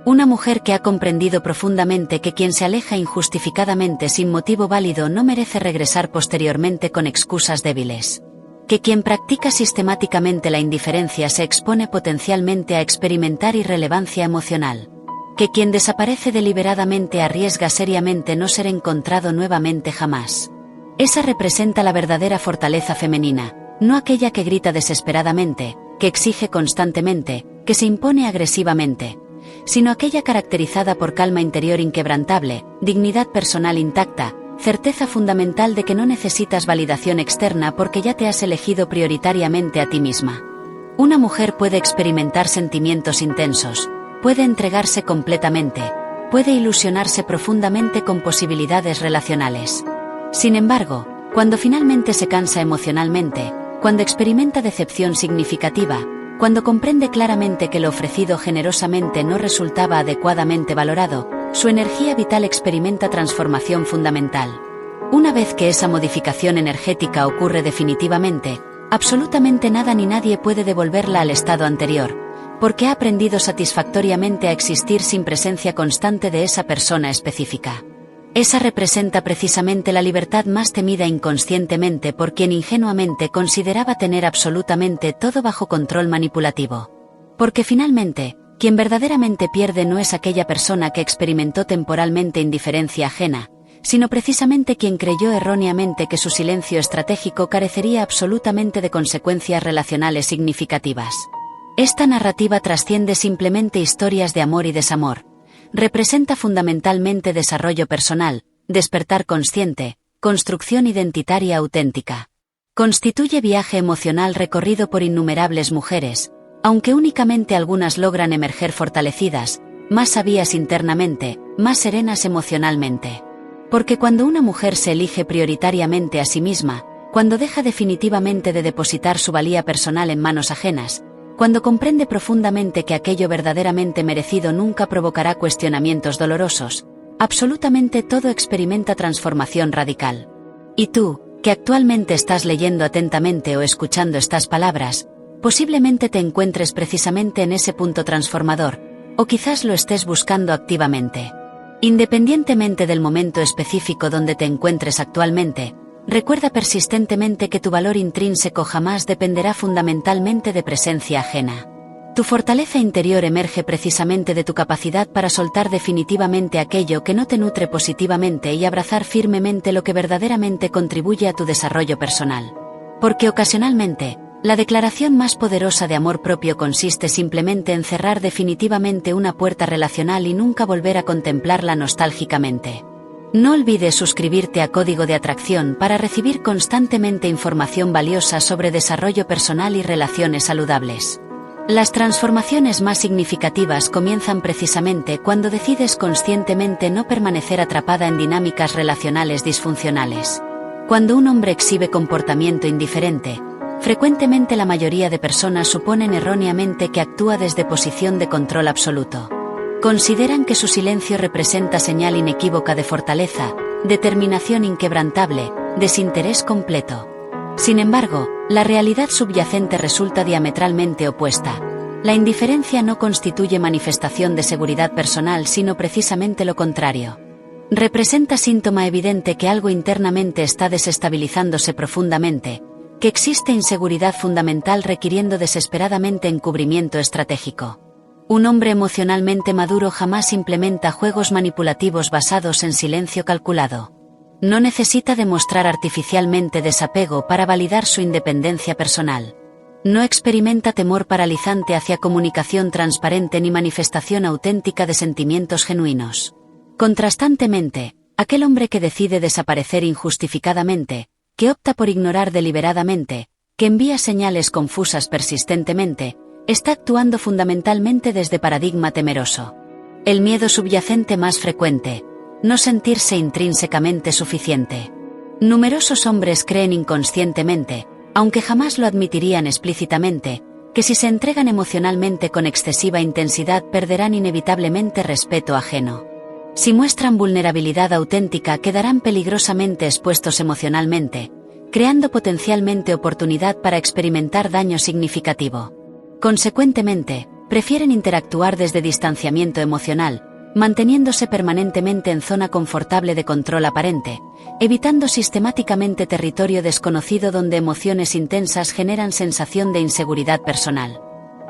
Una mujer que ha comprendido profundamente que quien se aleja injustificadamente sin motivo válido no merece regresar posteriormente con excusas débiles. Que quien practica sistemáticamente la indiferencia se expone potencialmente a experimentar irrelevancia emocional. Que quien desaparece deliberadamente arriesga seriamente no ser encontrado nuevamente jamás. Esa representa la verdadera fortaleza femenina, no aquella que grita desesperadamente, que exige constantemente, que se impone agresivamente, sino aquella caracterizada por calma interior inquebrantable, dignidad personal intacta, certeza fundamental de que no necesitas validación externa porque ya te has elegido prioritariamente a ti misma. Una mujer puede experimentar sentimientos intensos, puede entregarse completamente, puede ilusionarse profundamente con posibilidades relacionales. Sin embargo, cuando finalmente se cansa emocionalmente, cuando experimenta decepción significativa, cuando comprende claramente que lo ofrecido generosamente no resultaba adecuadamente valorado, su energía vital experimenta transformación fundamental. Una vez que esa modificación energética ocurre definitivamente, absolutamente nada ni nadie puede devolverla al estado anterior, porque ha aprendido satisfactoriamente a existir sin presencia constante de esa persona específica. Esa representa precisamente la libertad más temida inconscientemente por quien ingenuamente consideraba tener absolutamente todo bajo control manipulativo. Porque finalmente, quien verdaderamente pierde no es aquella persona que experimentó temporalmente indiferencia ajena, sino precisamente quien creyó erróneamente que su silencio estratégico carecería absolutamente de consecuencias relacionales significativas. Esta narrativa trasciende simplemente historias de amor y desamor. Representa fundamentalmente desarrollo personal, despertar consciente, construcción identitaria auténtica. Constituye viaje emocional recorrido por innumerables mujeres, aunque únicamente algunas logran emerger fortalecidas, más sabias internamente, más serenas emocionalmente. Porque cuando una mujer se elige prioritariamente a sí misma, cuando deja definitivamente de depositar su valía personal en manos ajenas, cuando comprende profundamente que aquello verdaderamente merecido nunca provocará cuestionamientos dolorosos, absolutamente todo experimenta transformación radical. Y tú, que actualmente estás leyendo atentamente o escuchando estas palabras, posiblemente te encuentres precisamente en ese punto transformador, o quizás lo estés buscando activamente. Independientemente del momento específico donde te encuentres actualmente, recuerda persistentemente que tu valor intrínseco jamás dependerá fundamentalmente de presencia ajena. Tu fortaleza interior emerge precisamente de tu capacidad para soltar definitivamente aquello que no te nutre positivamente y abrazar firmemente lo que verdaderamente contribuye a tu desarrollo personal. Porque ocasionalmente, la declaración más poderosa de amor propio consiste simplemente en cerrar definitivamente una puerta relacional y nunca volver a contemplarla nostálgicamente. No olvides suscribirte a Código de Atracción para recibir constantemente información valiosa sobre desarrollo personal y relaciones saludables. Las transformaciones más significativas comienzan precisamente cuando decides conscientemente no permanecer atrapada en dinámicas relacionales disfuncionales. Cuando un hombre exhibe comportamiento indiferente, frecuentemente la mayoría de personas suponen erróneamente que actúa desde posición de control absoluto. Consideran que su silencio representa señal inequívoca de fortaleza, determinación inquebrantable, desinterés completo. Sin embargo, la realidad subyacente resulta diametralmente opuesta. La indiferencia no constituye manifestación de seguridad personal sino precisamente lo contrario. Representa síntoma evidente que algo internamente está desestabilizándose profundamente, que existe inseguridad fundamental requiriendo desesperadamente encubrimiento estratégico. Un hombre emocionalmente maduro jamás implementa juegos manipulativos basados en silencio calculado. No necesita demostrar artificialmente desapego para validar su independencia personal. No experimenta temor paralizante hacia comunicación transparente ni manifestación auténtica de sentimientos genuinos. Contrastantemente, aquel hombre que decide desaparecer injustificadamente, que opta por ignorar deliberadamente, que envía señales confusas persistentemente, está actuando fundamentalmente desde paradigma temeroso. El miedo subyacente más frecuente: no sentirse intrínsecamente suficiente. Numerosos hombres creen inconscientemente, aunque jamás lo admitirían explícitamente, que si se entregan emocionalmente con excesiva intensidad perderán inevitablemente respeto ajeno. Si muestran vulnerabilidad auténtica quedarán peligrosamente expuestos emocionalmente, creando potencialmente oportunidad para experimentar daño significativo. Consecuentemente, prefieren interactuar desde distanciamiento emocional, manteniéndose permanentemente en zona confortable de control aparente, evitando sistemáticamente territorio desconocido donde emociones intensas generan sensación de inseguridad personal.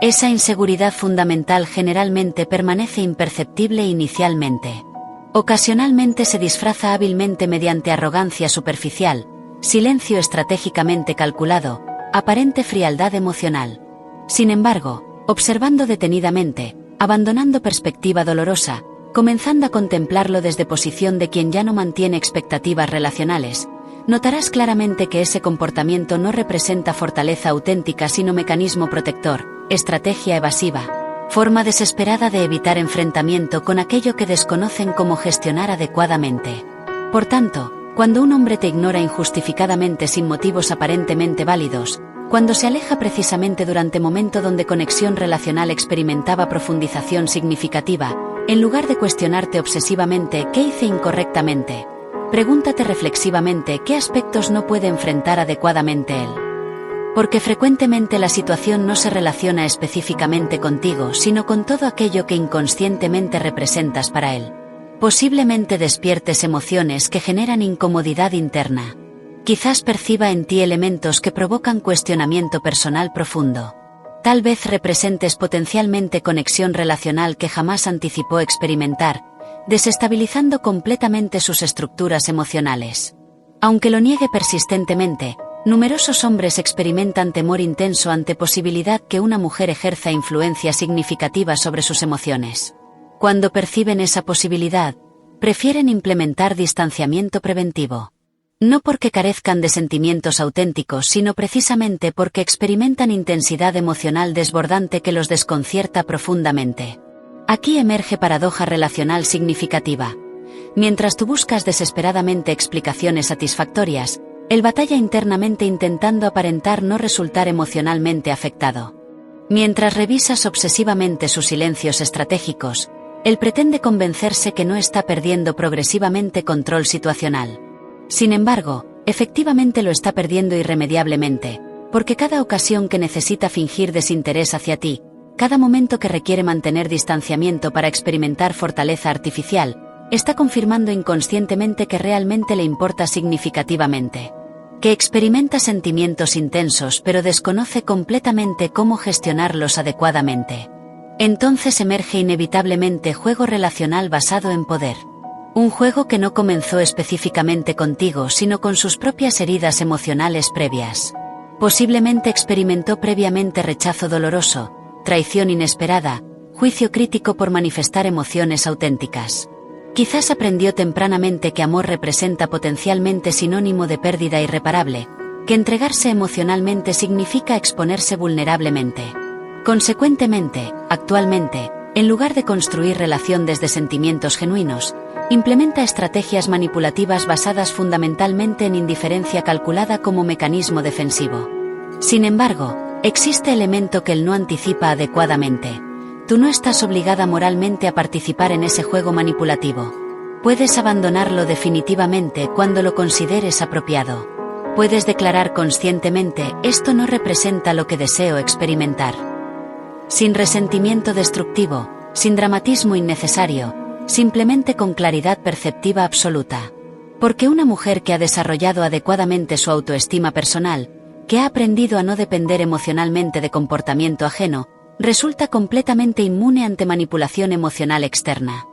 Esa inseguridad fundamental generalmente permanece imperceptible inicialmente. Ocasionalmente se disfraza hábilmente mediante arrogancia superficial, silencio estratégicamente calculado, aparente frialdad emocional. Sin embargo, observando detenidamente, abandonando perspectiva dolorosa, comenzando a contemplarlo desde posición de quien ya no mantiene expectativas relacionales, notarás claramente que ese comportamiento no representa fortaleza auténtica sino mecanismo protector, estrategia evasiva, forma desesperada de evitar enfrentamiento con aquello que desconocen cómo gestionar adecuadamente. Por tanto, cuando un hombre te ignora injustificadamente sin motivos aparentemente válidos, cuando se aleja precisamente durante momento donde conexión relacional experimentaba profundización significativa, en lugar de cuestionarte obsesivamente qué hice incorrectamente, pregúntate reflexivamente qué aspectos no puede enfrentar adecuadamente él. Porque frecuentemente la situación no se relaciona específicamente contigo, sino con todo aquello que inconscientemente representas para él. Posiblemente despiertes emociones que generan incomodidad interna. Quizás perciba en ti elementos que provocan cuestionamiento personal profundo. Tal vez representes potencialmente conexión relacional que jamás anticipó experimentar, desestabilizando completamente sus estructuras emocionales. Aunque lo niegue persistentemente, numerosos hombres experimentan temor intenso ante posibilidad que una mujer ejerza influencia significativa sobre sus emociones. Cuando perciben esa posibilidad, prefieren implementar distanciamiento preventivo. No porque carezcan de sentimientos auténticos, sino precisamente porque experimentan intensidad emocional desbordante que los desconcierta profundamente. Aquí emerge paradoja relacional significativa. Mientras tú buscas desesperadamente explicaciones satisfactorias, él batalla internamente intentando aparentar no resultar emocionalmente afectado. Mientras revisas obsesivamente sus silencios estratégicos, él pretende convencerse que no está perdiendo progresivamente control situacional. Sin embargo, efectivamente lo está perdiendo irremediablemente, porque cada ocasión que necesita fingir desinterés hacia ti, cada momento que requiere mantener distanciamiento para experimentar fortaleza artificial, está confirmando inconscientemente que realmente le importa significativamente. Que experimenta sentimientos intensos pero desconoce completamente cómo gestionarlos adecuadamente. Entonces emerge inevitablemente juego relacional basado en poder. Un juego que no comenzó específicamente contigo sino con sus propias heridas emocionales previas. Posiblemente experimentó previamente rechazo doloroso, traición inesperada, juicio crítico por manifestar emociones auténticas. Quizás aprendió tempranamente que amor representa potencialmente sinónimo de pérdida irreparable, que entregarse emocionalmente significa exponerse vulnerablemente. Consecuentemente, actualmente, en lugar de construir relación desde sentimientos genuinos, implementa estrategias manipulativas basadas fundamentalmente en indiferencia calculada como mecanismo defensivo. Sin embargo, existe elemento que él no anticipa adecuadamente. Tú no estás obligada moralmente a participar en ese juego manipulativo. Puedes abandonarlo definitivamente cuando lo consideres apropiado. Puedes declarar conscientemente: esto no representa lo que deseo experimentar. Sin resentimiento destructivo, sin dramatismo innecesario, simplemente con claridad perceptiva absoluta. Porque una mujer que ha desarrollado adecuadamente su autoestima personal, que ha aprendido a no depender emocionalmente de comportamiento ajeno, resulta completamente inmune ante manipulación emocional externa.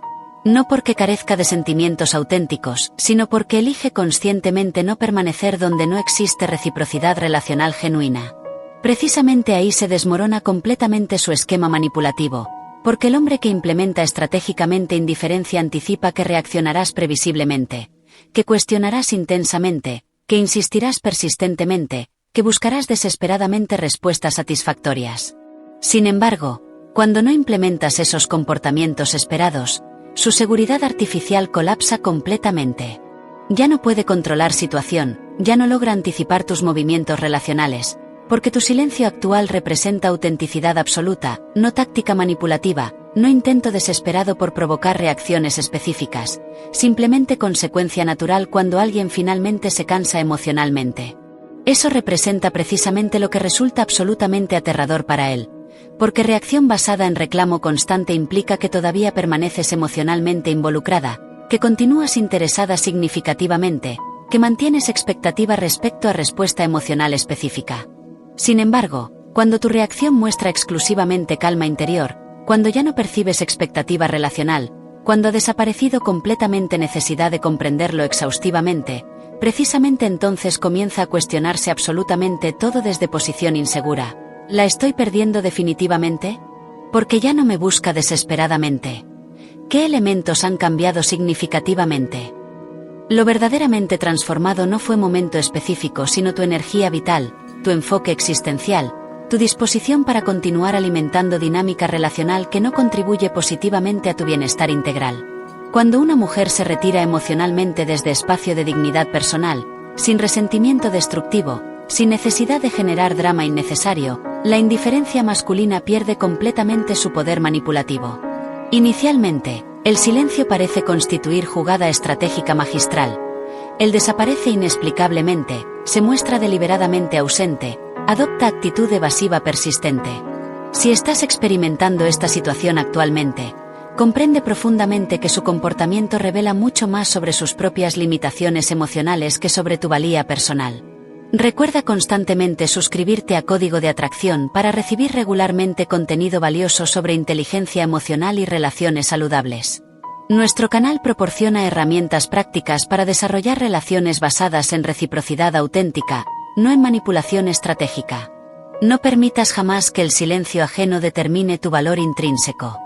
No porque carezca de sentimientos auténticos, sino porque elige conscientemente no permanecer donde no existe reciprocidad relacional genuina. Precisamente ahí se desmorona completamente su esquema manipulativo, porque el hombre que implementa estratégicamente indiferencia anticipa que reaccionarás previsiblemente, que cuestionarás intensamente, que insistirás persistentemente, que buscarás desesperadamente respuestas satisfactorias. Sin embargo, cuando no implementas esos comportamientos esperados, su seguridad artificial colapsa completamente. Ya no puede controlar situación, ya no logra anticipar tus movimientos relacionales, porque tu silencio actual representa autenticidad absoluta, no táctica manipulativa, no intento desesperado por provocar reacciones específicas, simplemente consecuencia natural cuando alguien finalmente se cansa emocionalmente. Eso representa precisamente lo que resulta absolutamente aterrador para él, porque reacción basada en reclamo constante implica que todavía permaneces emocionalmente involucrada, que continúas interesada significativamente, que mantienes expectativa respecto a respuesta emocional específica. Sin embargo, cuando tu reacción muestra exclusivamente calma interior, cuando ya no percibes expectativa relacional, cuando ha desaparecido completamente necesidad de comprenderlo exhaustivamente, precisamente entonces comienza a cuestionarse absolutamente todo desde posición insegura. ¿La estoy perdiendo definitivamente? Porque ya no me busca desesperadamente. ¿Qué elementos han cambiado significativamente? Lo verdaderamente transformado no fue momento específico, sino tu energía vital, tu enfoque existencial, tu disposición para continuar alimentando dinámica relacional que no contribuye positivamente a tu bienestar integral. Cuando una mujer se retira emocionalmente desde espacio de dignidad personal, sin resentimiento destructivo, sin necesidad de generar drama innecesario, la indiferencia masculina pierde completamente su poder manipulativo. Inicialmente, el silencio parece constituir jugada estratégica magistral. Él desaparece inexplicablemente, se muestra deliberadamente ausente, adopta actitud evasiva persistente. Si estás experimentando esta situación actualmente, comprende profundamente que su comportamiento revela mucho más sobre sus propias limitaciones emocionales que sobre tu valía personal. Recuerda constantemente suscribirte a Código de Atracción para recibir regularmente contenido valioso sobre inteligencia emocional y relaciones saludables. Nuestro canal proporciona herramientas prácticas para desarrollar relaciones basadas en reciprocidad auténtica, no en manipulación estratégica. No permitas jamás que el silencio ajeno determine tu valor intrínseco.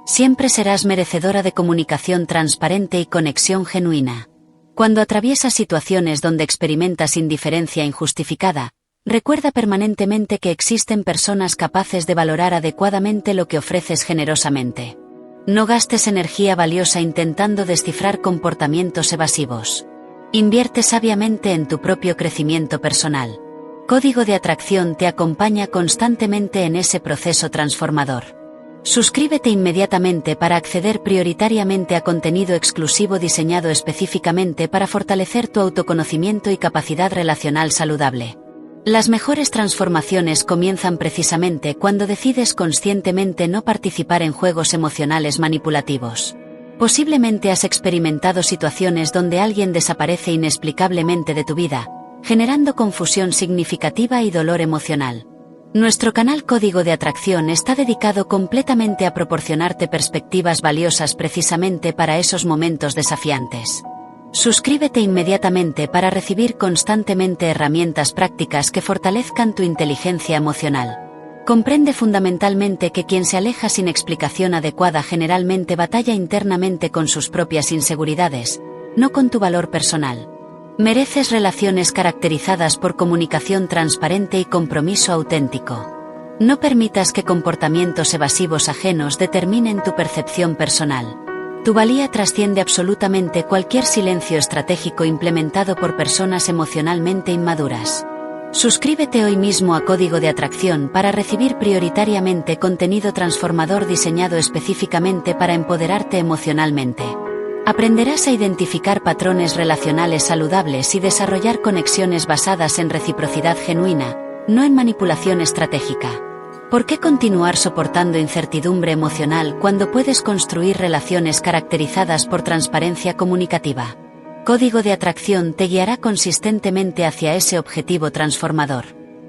Siempre serás merecedora de comunicación transparente y conexión genuina. Cuando atraviesas situaciones donde experimentas indiferencia injustificada, recuerda permanentemente que existen personas capaces de valorar adecuadamente lo que ofreces generosamente. No gastes energía valiosa intentando descifrar comportamientos evasivos. Invierte sabiamente en tu propio crecimiento personal. Código de Atracción te acompaña constantemente en ese proceso transformador. Suscríbete inmediatamente para acceder prioritariamente a contenido exclusivo diseñado específicamente para fortalecer tu autoconocimiento y capacidad relacional saludable. Las mejores transformaciones comienzan precisamente cuando decides conscientemente no participar en juegos emocionales manipulativos. Posiblemente has experimentado situaciones donde alguien desaparece inexplicablemente de tu vida, generando confusión significativa y dolor emocional. Nuestro canal Código de Atracción está dedicado completamente a proporcionarte perspectivas valiosas precisamente para esos momentos desafiantes. Suscríbete inmediatamente para recibir constantemente herramientas prácticas que fortalezcan tu inteligencia emocional. Comprende fundamentalmente que quien se aleja sin explicación adecuada generalmente batalla internamente con sus propias inseguridades, no con tu valor personal. Mereces relaciones caracterizadas por comunicación transparente y compromiso auténtico. No permitas que comportamientos evasivos ajenos determinen tu percepción personal. Tu valía trasciende absolutamente cualquier silencio estratégico implementado por personas emocionalmente inmaduras. Suscríbete hoy mismo a Código de Atracción para recibir prioritariamente contenido transformador diseñado específicamente para empoderarte emocionalmente. Aprenderás a identificar patrones relacionales saludables y desarrollar conexiones basadas en reciprocidad genuina, no en manipulación estratégica. ¿Por qué continuar soportando incertidumbre emocional cuando puedes construir relaciones caracterizadas por transparencia comunicativa? Código de Atracción te guiará consistentemente hacia ese objetivo transformador.